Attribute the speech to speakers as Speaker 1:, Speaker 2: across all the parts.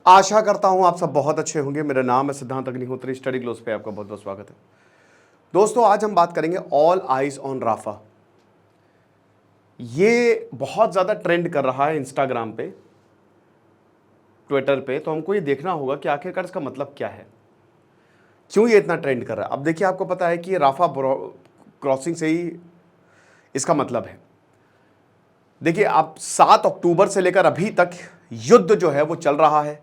Speaker 1: आशा करता हूं आप सब बहुत अच्छे होंगे। मेरा नाम है सिद्धांत अग्निहोत्री, स्टडी ग्लोस पे आपका बहुत बहुत स्वागत है। दोस्तों, आज हम बात करेंगे ऑल आइज ऑन राफा। ये बहुत ज़्यादा ट्रेंड कर रहा है इंस्टाग्राम पे, ट्विटर पे। तो हमको ये देखना होगा कि आखिरकार इसका मतलब क्या है, क्यों ये इतना ट्रेंड कर रहा है। अब देखिए, आपको पता है कि राफा क्रॉसिंग से ही इसका मतलब है। देखिए, आप 7 अक्टूबर से लेकर अभी तक युद्ध जो है वो चल रहा है।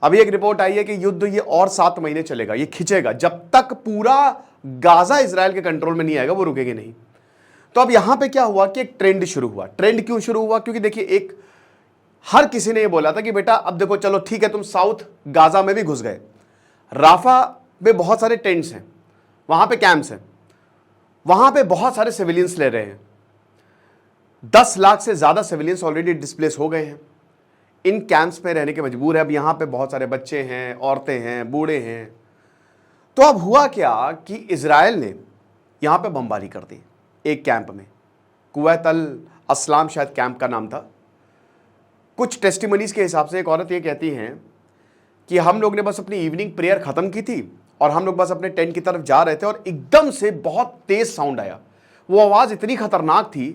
Speaker 1: अभी एक रिपोर्ट आई है कि युद्ध ये और 7 महीने चलेगा, ये खिंचेगा जब तक पूरा गाजा इजराइल के कंट्रोल में नहीं आएगा, वो रुकेंगे नहीं। तो अब यहां पे क्या हुआ कि एक ट्रेंड शुरू हुआ। ट्रेंड क्यों शुरू हुआ? क्योंकि देखिए, एक हर किसी ने ये बोला था कि बेटा अब देखो, चलो ठीक है, तुम साउथ गाजा में भी घुस गए, राफा में बहुत सारे टेंट्स हैं, वहां पे कैंप्स हैं, वहां पे बहुत सारे सिविलियंस ले रहे हैं। 10 लाख से ज्यादा सिविलियंस ऑलरेडी डिस्प्लेस हो गए हैं, इन कैंप्स में रहने के मजबूर है। अब यहां पे बहुत सारे बच्चे हैं, औरतें हैं, बूढ़े हैं। तो अब हुआ क्या कि इजराइल ने यहां पे बमबारी कर दी एक कैंप में। कुवैत अल अस्लाम शायद कैंप का नाम था। कुछ टेस्टिमनीज के हिसाब से एक औरत ये कहती हैं कि हम लोग ने बस अपनी इवनिंग प्रेयर खत्म की थी और हम लोग बस अपने टेंट की तरफ जा रहे थे और एकदम से बहुत तेज साउंड आया। वो आवाज इतनी खतरनाक थी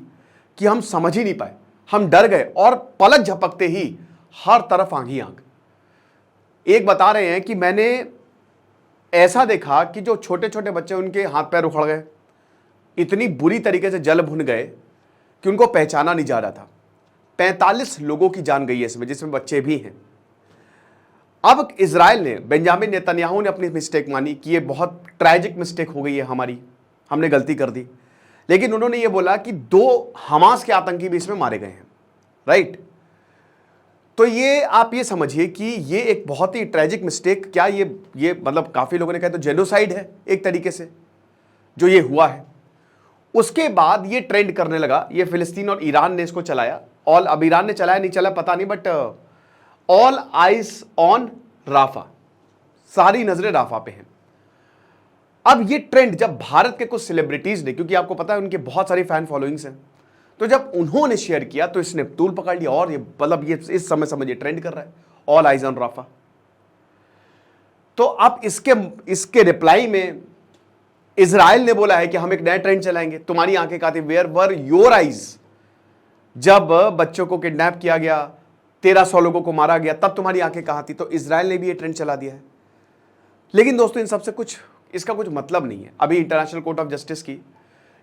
Speaker 1: कि हम समझ ही नहीं पाए, हम डर गए और पलक झपकते ही हर तरफ आग ही आग। एक बता रहे हैं कि मैंने ऐसा देखा कि जो छोटे छोटे बच्चे, उनके हाथ पैर उखड़ गए, इतनी बुरी तरीके से जल भुन गए कि उनको पहचाना नहीं जा रहा था। 45 लोगों की जान गई है इसमें, जिसमें बच्चे भी हैं। अब इजराइल ने, बेंजामिन नेतन्याहू ने अपनी मिस्टेक मानी कि ये बहुत ट्रैजिक मिस्टेक हो गई है हमारी, हमने गलती कर दी। लेकिन उन्होंने ये बोला कि 2 हमास के आतंकी भी इसमें मारे गए हैं, राइट। तो ये आप ये समझिए कि ये एक बहुत ही ट्रैजिक मिस्टेक, क्या ये मतलब काफी लोगों ने कहा तो जेनोसाइड है एक तरीके से जो ये हुआ है। उसके बाद ये ट्रेंड करने लगा। ये फिलिस्तीन और ईरान ने इसको चलाया। अब ईरान ने चलाया नहीं चलाया पता नहीं, but all eyes on Rafah, सारी नजरें राफा पे हैं। अब ये ट्रेंड जब भारत के कुछ सेलिब्रिटीज ने, क्योंकि आपको पता है उनके बहुत सारी फैन फॉलोइंग्स हैं, तो जब उन्होंने शेयर किया तो इसने तूल पकड़ लिया और ये मतलब ये इस समय समझिए ट्रेंड कर रहा है, ऑल आइज ऑन राफा। तो अब इसके रिप्लाई में इजराइल ने बोला है कि हम एक नया ट्रेंड चलाएंगे। तुम्हारी आंखें कहां थी? Where were your eyes? जब बच्चों को किडनैप किया गया, 1300 लोगों को मारा गया, तब तुम्हारी आंखें कहां थी? तो इजराइल ने भी ये ट्रेंड चला दिया है। लेकिन दोस्तों, इन सबसे इसका कुछ मतलब नहीं है। अभी इंटरनेशनल कोर्ट ऑफ जस्टिस की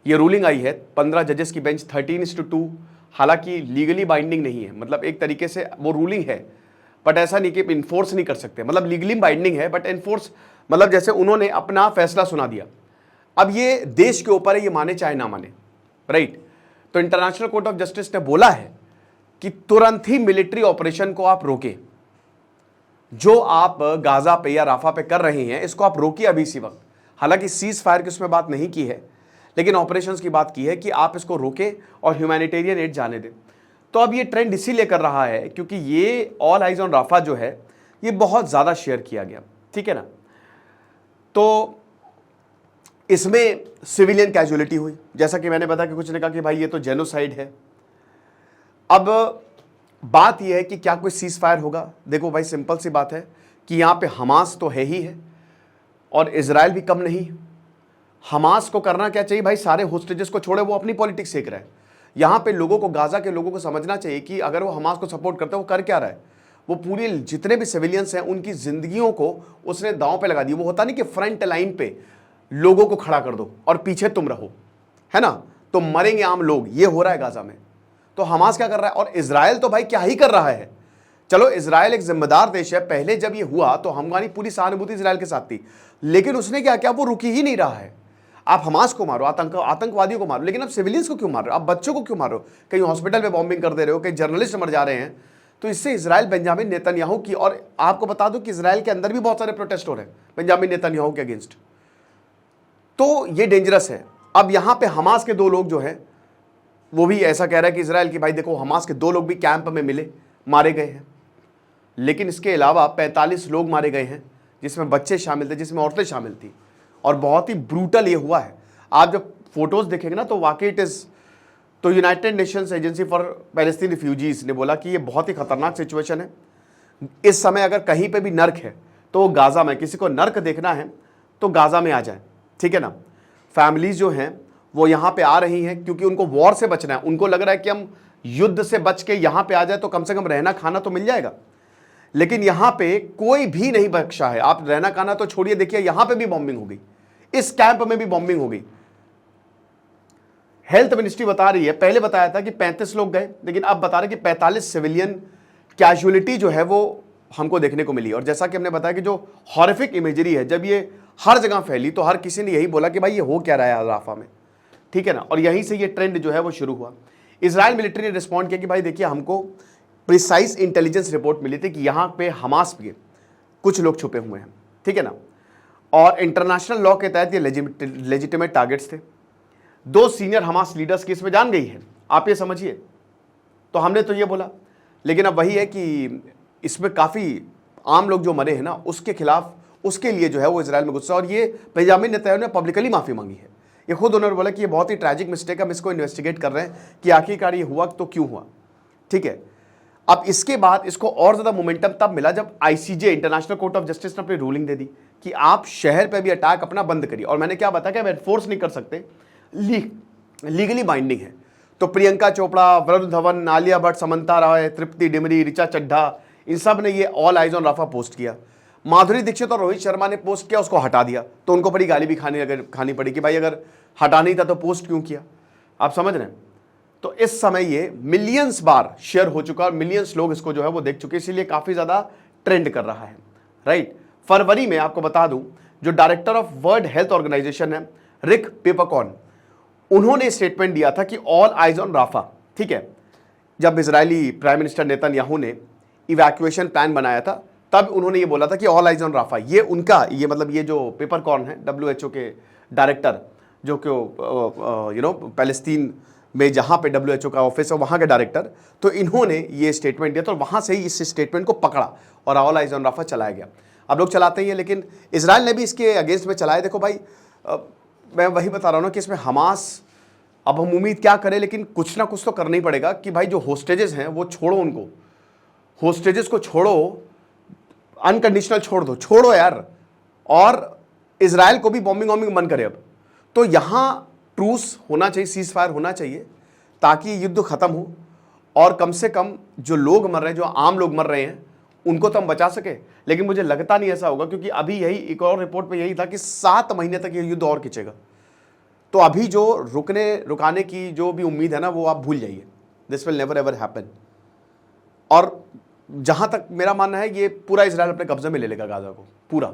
Speaker 1: ये रूलिंग आई है, 15 जजेस की बेंच, 13:2। हालांकि लीगली बाइंडिंग नहीं है, मतलब एक तरीके से वो रूलिंग है, बट ऐसा नहीं कि इन्फोर्स नहीं कर सकते। मतलब लीगली बाइंडिंग है बट इन्फोर्स, मतलब जैसे उन्होंने अपना फैसला सुना दिया। अब ये देश के ऊपर है, ये माने चाहे ना माने, राइट। तो इंटरनेशनल कोर्ट ऑफ जस्टिस ने बोला है कि तुरंत ही मिलिट्री ऑपरेशन को आप रोके। जो आप गाजा पे या राफा पे कर रहे हैं, इसको आप रोकिए अभी इसी वक्त। हालांकि सीज फायर की उसमें बात नहीं की है, लेकिन ऑपरेशंस की बात की है कि आप इसको रोके और ह्यूमैनिटेरियन एड जाने दें। तो अब ये ट्रेंड इसीलिए कर रहा है क्योंकि ये ऑल आइज ऑन राफा जो है ये बहुत ज़्यादा शेयर किया गया, ठीक है ना। तो इसमें सिविलियन कैजुअलिटी हुई, जैसा कि मैंने बताया कि कुछ ने कहा कि भाई ये तो जेनोसाइड है। अब बात यह है कि क्या कोई सीज फायर होगा? देखो भाई, सिंपल सी बात है कि यहां पे हमास तो है ही है और इजराइल भी कम नहीं। हमास को करना क्या चाहिए भाई? सारे होस्टेजेस को छोड़े, वो अपनी पॉलिटिक्स सीख रहा है। यहां पे लोगों को, गाजा के लोगों को समझना चाहिए कि अगर वो हमास को सपोर्ट करता है, वो कर क्या रहा है? वो पूरे जितने भी सिविलियंस हैं उनकी जिंदगियों को उसने दांव पे लगा दी। वो होता नहीं कि फ्रंट लाइन पे लोगों को खड़ा कर दो और पीछे तुम रहो, है ना, तो मरेंगे आम लोग। ये हो रहा है गाजा में। तो हमास क्या कर रहा है? और इजराइल तो भाई क्या ही कर रहा है। चलो, इजराइल एक जिम्मेदार देश है। पहले जब ये हुआ तो हमारी पूरी सहानुभूति इजराइल के साथ थी, लेकिन उसने क्या किया? वो रुकी ही नहीं रहा है। आप हमास को मारो, आतंकवादियों को मारो, लेकिन आप सिविलियंस को क्यों मार रहे हो? आप बच्चों को क्यों मार रहे हो? कहीं हॉस्पिटल में बॉम्बिंग कर दे रहे हो, कहीं जर्नलिस्ट मर जा रहे हैं। तो इससे इजराइल बेंजामिन नेतन्याहू की, और आपको बता दूं कि इजराइल के अंदर भी बहुत सारे प्रोटेस्ट हो रहे हैं बेंजामिन नेतन्याहू के अगेंस्ट। तो ये डेंजरस है। अब यहां पे हमास के 2 लोग जो हैं वो भी ऐसा कह रहा है कि इजराइल की, भाई देखो, हमास के 2 लोग भी कैंप में मिले, मारे गए हैं। लेकिन इसके अलावा 45 लोग मारे गए हैं, जिसमें बच्चे शामिल थे, जिसमें औरतें शामिल थी, और बहुत ही ब्रूटल ये हुआ है। आप जब फोटोज देखेंगे ना तो वाकई इट इज, तो United Nations agency for Palestine refugees ने बोला कि ये बहुत ही खतरनाक सिचुएशन है। इस समय अगर कहीं पे भी नर्क है तो वो गाजा में, किसी को नर्क देखना है तो गाजा में आ जाए, ठीक है ना। फैमिलीज जो हैं वो यहां पे आ रही हैं क्योंकि उनको वॉर से बचना है, उनको लग रहा है कि हम युद्ध से बच के यहां पे आ जाए तो कम से कम रहना खाना तो मिल जाएगा। लेकिन यहां पे कोई भी नहीं बख्शा है, आप रहना खाना तो छोड़िए, देखिए यहां पे भी बॉम्बिंग हो गई, इस कैंप में भी बॉम्बिंग हो गई। हेल्थ मिनिस्ट्री बता रही है, पहले बताया था कि 35 लोग गए, लेकिन अब बता रहे कि 45 सिविलियन कैजुअलिटी जो है वो हमको देखने को मिली। और जैसा कि हमने बताया कि जो हॉरिफिक इमेजरी है, जब ये हर जगह फैली तो हर किसी ने यही बोला कि भाई ये हो क्या रहा है राफा में, ठीक है ना। और यहीं से ये ट्रेंड जो है वो शुरू हुआ। इजराइल मिलिट्री ने रिस्पॉन्ड किया कि भाई देखिए हमको प्रिसाइज इंटेलिजेंस रिपोर्ट मिली थी कि यहाँ पे हमास के कुछ लोग छुपे हुए हैं, ठीक है ना। और इंटरनेशनल लॉ के तहत ये लेजिटिमेट टारगेट्स थे। 2 सीनियर हमास लीडर्स की इसमें जान गई है, आप ये समझिए। तो हमने तो ये बोला, लेकिन अब वही है कि इसमें काफ़ी आम लोग जो मरे हैं ना, उसके खिलाफ, उसके लिए जो है वो इजराइल में गुस्सा। और ये बेंजामिन नेतन्याहू ने पब्लिकली माफ़ी मांगी है। ये खुद उन्होंने बोला कि ये बहुत ही ट्रैजिक मिस्टेक, हम इसको इन्वेस्टिगेट कर रहे हैं कि आखिरकार ये हुआ तो क्यों हुआ, ठीक है। अब इसके बाद इसको और ज़्यादा मोमेंटम तब मिला जब ICJ, international court of justice ने अपनी रूलिंग दे दी कि आप शहर पे भी अटैक अपना बंद करिए। और मैंने क्या बताया कि आप एनफोर्स नहीं कर सकते, लीगली बाइंडिंग है। तो प्रियंका चोपड़ा, वरुण धवन, आलिया भट्ट, समंता रॉय, तृप्ति डिमरी, ऋचा चड्ढा, इन सब ने ये all eyes on Rafah post किया। माधुरी दीक्षित और रोहित शर्मा ने पोस्ट किया, उसको हटा दिया, तो उनको बड़ी गाली भी खानी पड़ी कि भाई अगर हटा नहीं था तो पोस्ट क्यों किया, आप समझ रहे हैं। तो इस समय ये मिलियंस बार शेयर हो चुका और मिलियंस लोग इसको जो है वो देख चुके, इसीलिए काफी ज्यादा ट्रेंड कर रहा है, राइट। फरवरी में आपको बता दूं, जो director of World Health Organization है, रिक पेपरकॉर्न, उन्होंने स्टेटमेंट दिया था कि ऑल आइज ऑन राफा, ठीक है। जब इजरायली प्राइम मिनिस्टर नेतन्याहू ने इवैक्यूएशन प्लान बनाया था, तब उन्होंने ये बोला था कि ऑल आइज ऑन राफा। ये उनका, ये मतलब ये जो पेपरकॉर्न है, WHO के डायरेक्टर, जो कि पैलेस्तीन में जहाँ पे WHO का ऑफिस है वहाँ के डायरेक्टर, तो इन्होंने ये स्टेटमेंट दिया, तो वहाँ से ही इस स्टेटमेंट को पकड़ा और ऑल आइज ऑन राफा चलाया गया। अब लोग चलाते ही हैं, लेकिन इसराइल ने भी इसके अगेंस्ट में चलाया। देखो भाई, मैं वही बता रहा हूँ ना कि इसमें हमास, अब हम उम्मीद क्या करें, लेकिन कुछ ना कुछ तो करना ही पड़ेगा कि भाई जो होस्टेजेस हैं वो छोड़ो, उनको होस्टेजेस को छोड़ो, अनकंडीशनल छोड़ो यार। और इजराइल को भी बॉम्बिंग बंद करे अब। तो यहां ट्रूस होना चाहिए, सीज फायर होना चाहिए, ताकि युद्ध खत्म हो और कम से कम जो लोग मर रहे हैं, जो आम लोग मर रहे हैं, उनको तो हम बचा सके। लेकिन मुझे लगता नहीं ऐसा होगा, क्योंकि अभी यही एक और रिपोर्ट में यही था कि 7 महीने तक ये युद्ध और खिंचेगा। तो अभी जो रुकाने की जो भी उम्मीद है ना, वो आप भूल जाइए। This will never ever happen. और जहां तक मेरा मानना है, ये पूरा इजराइल अपने कब्जे में ले लेगा गाजा को पूरा।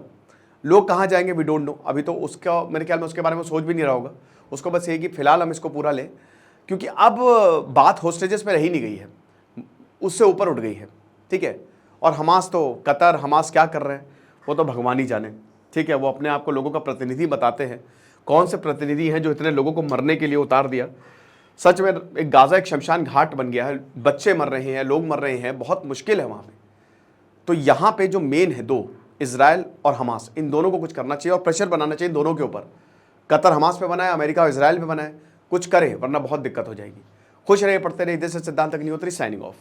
Speaker 1: लोग कहाँ जाएंगे वी डोंट नो। अभी तो उसका मेरे ख्याल में उसके बारे में सोच भी नहीं रहा होगा। उसको बस ये कि फिलहाल हम इसको पूरा लें, क्योंकि अब बात होस्टेजेस में रही नहीं गई है, उससे ऊपर उठ गई है, ठीक है। और हमास तो, कतर, हमास क्या कर रहे हैं वो तो भगवान ही जाने, ठीक है। वो अपने आप को लोगों का प्रतिनिधि बताते हैं, कौन से प्रतिनिधि हैं जो इतने लोगों को मरने के लिए उतार दिया। सच में एक गाजा एक शमशान घाट बन गया है, बच्चे मर रहे हैं, लोग मर रहे हैं, बहुत मुश्किल है वहाँ पे। तो यहाँ पे जो मेन है, 2, इजराइल और हमास, इन दोनों को कुछ करना चाहिए और प्रेशर बनाना चाहिए दोनों के ऊपर। कतर हमास पे बनाए, अमेरिका और इजराइल पे बनाए, कुछ करे, वरना बहुत दिक्कत हो जाएगी। खुश रहिए, पढ़ते रहिए। दिस इज सिद्धांत अग्निहोत्री, साइनिंग ऑफ।